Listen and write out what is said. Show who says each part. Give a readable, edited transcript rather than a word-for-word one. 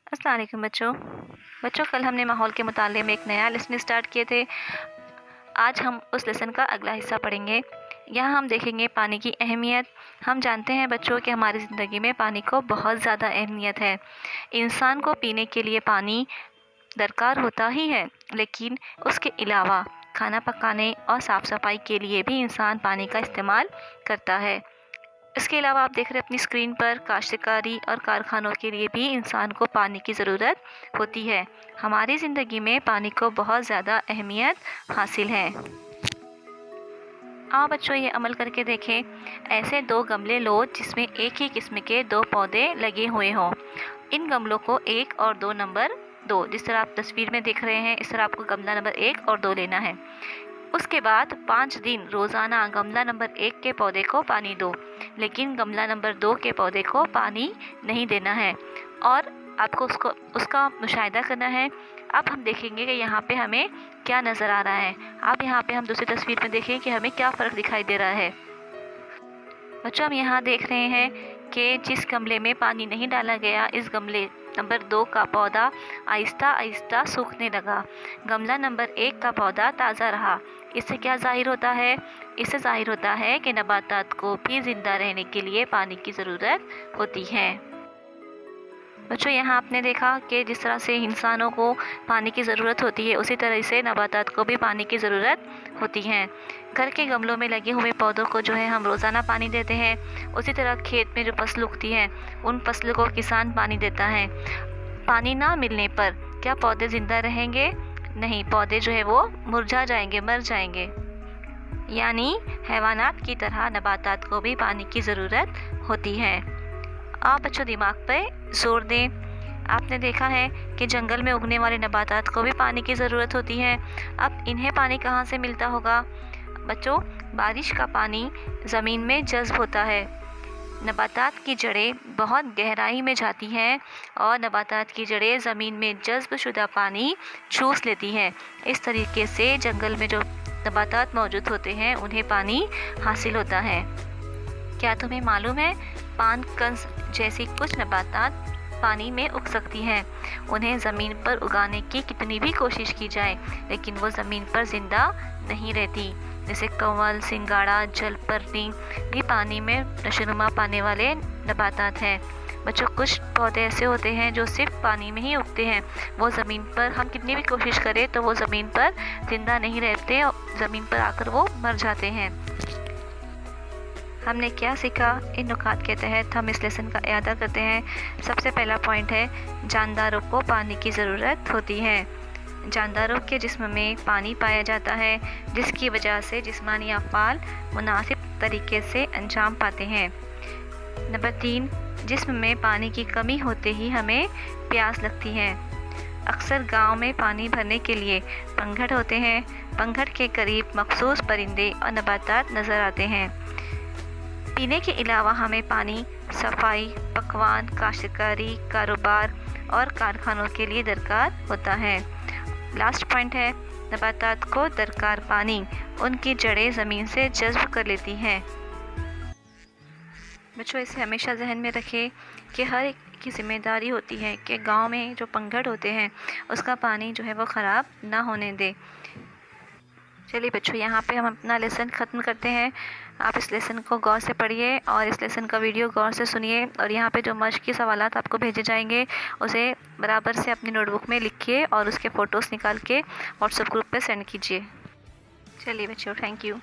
Speaker 1: अस्सलाम वालेकुम बच्चों कल हमने माहौल के मुताले में एक नया लेसन स्टार्ट किए थे। आज हम उस लेसन का अगला हिस्सा पढ़ेंगे। यहाँ हम देखेंगे पानी की अहमियत। हम जानते हैं बच्चों कि हमारी ज़िंदगी में पानी को बहुत ज़्यादा अहमियत है। इंसान को पीने के लिए पानी दरकार होता ही है, लेकिन उसके अलावा खाना पकाने और साफ़ सफाई के लिए भी इंसान पानी का इस्तेमाल करता है। इसके अलावा आप देख रहे हैं अपनी स्क्रीन पर काश्तकारी और कारखानों के लिए भी इंसान को पानी की ज़रूरत होती है। हमारी ज़िंदगी में पानी को बहुत ज़्यादा अहमियत हासिल है। आओ बच्चों ये अमल करके देखें। ऐसे 2 गमले लो जिसमें एक ही किस्म के 2 पौधे लगे हुए हों। इन गमलों को 1 और 2 नंबर 2, जिस तरह आप तस्वीर में देख रहे हैं, इस तरह आपको गमला नंबर 1 और 2 लेना है। उसके बाद 5 दिन रोज़ाना गमला नंबर 1 के पौधे को पानी दो, लेकिन गमला नंबर 2 के पौधे को पानी नहीं देना है और आपको उसका मुशाहिदा करना है। अब हम देखेंगे कि यहाँ पे हमें क्या नज़र आ रहा है। अब यहाँ पे हम दूसरी तस्वीर में देखें कि हमें क्या फ़र्क दिखाई दे रहा है। बच्चों हम यहाँ देख रहे हैं कि जिस गमले में पानी नहीं डाला गया, इस गमले नंबर 2 का पौधा आहिस्ता आहिस्ता सूखने लगा। गमला नंबर 1 का पौधा ताज़ा रहा। इससे क्या ज़ाहिर होता है? इससे ज़ाहिर होता है कि नबातात को भी ज़िंदा रहने के लिए पानी की ज़रूरत होती है। बच्चों यहाँ आपने देखा कि जिस तरह से इंसानों को पानी की ज़रूरत होती है, उसी तरह से नबातात को भी पानी की ज़रूरत होती है। घर के गमलों में लगे हुए पौधों को जो है हम रोज़ाना पानी देते हैं। उसी तरह खेत में जो फसल उगती है, उन फसलों को किसान पानी देता है। पानी ना मिलने पर क्या पौधे ज़िंदा रहेंगे? नहीं, पौधे जो है वो मुरझा जाएंगे, मर जाएंगे। यानी हैवानात की तरह नबातात को भी पानी की ज़रूरत होती है। आप बच्चों दिमाग पर जोर दें। आपने देखा है कि जंगल में उगने वाले नबातात को भी पानी की ज़रूरत होती है। अब इन्हें पानी कहाँ से मिलता होगा? बच्चों, बारिश का पानी ज़मीन में जज़्ब होता है। नबातात की जड़ें बहुत गहराई में जाती हैं और नबातात की जड़ें ज़मीन में जज़्ब शुदा पानी चूस लेती हैं। इस तरीके से जंगल में जो नबातात मौजूद होते हैं उन्हें पानी हासिल होता है। क्या तुम्हें मालूम है, पान कंस जैसी कुछ नबातात पानी में उग सकती हैं। उन्हें ज़मीन पर उगाने की कितनी भी कोशिश की जाए, लेकिन वो ज़मीन पर ज़िंदा नहीं रहती। जैसे कंवल, सिंगाड़ा, जलपर्णी भी पानी में नशोनुमा पाने वाले नबातात हैं। बच्चों, कुछ पौधे ऐसे होते हैं जो सिर्फ पानी में ही उगते हैं। वो ज़मीन पर हम कितनी भी कोशिश करें तो वो ज़मीन पर ज़िंदा नहीं रहते और ज़मीन पर आकर वो मर जाते हैं। हमने क्या सीखा? इन नुकात के तहत हम इस लेसन का इयादा करते हैं। सबसे पहला पॉइंट है, जानदारों को पानी की ज़रूरत होती है। जानदारों के जिस्म में पानी पाया जाता है, जिसकी वजह से जिस्मानी अफ़आल मुनासिब तरीके से अंजाम पाते हैं। नंबर 3, जिस्म में पानी की कमी होते ही हमें प्यास लगती है। अक्सर गांव में पानी भरने के लिए पंघड़ होते हैं। पंघड़ के करीब मखसूस परिंदे और नबातात नज़र आते हैं। पीने के अलावा हमें पानी सफाई, पकवान, काश्तकारी, कारोबार और कारखानों के लिए दरकार होता है। लास्ट पॉइंट है, नबातात को दरकार पानी उनकी जड़ें ज़मीन से जज़्ब कर लेती हैं। बच्चों, इसे हमेशा जहन में रखें कि हर एक की ज़िम्मेदारी होती है कि गांव में जो पंघड़ होते हैं उसका पानी जो है वो ख़राब ना होने दे। चलिए बच्चों, यहाँ पे हम अपना लेसन ख़त्म करते हैं। आप इस लेसन को गौर से पढ़िए और इस लेसन का वीडियो गौर से सुनिए और यहाँ पे जो मश्क की सवालात आपको भेजे जाएंगे उसे बराबर से अपनी नोटबुक में लिखिए और उसके फ़ोटोज़ निकाल के व्हाट्सएप ग्रुप पे सेंड कीजिए। चलिए बच्चों, थैंक यू।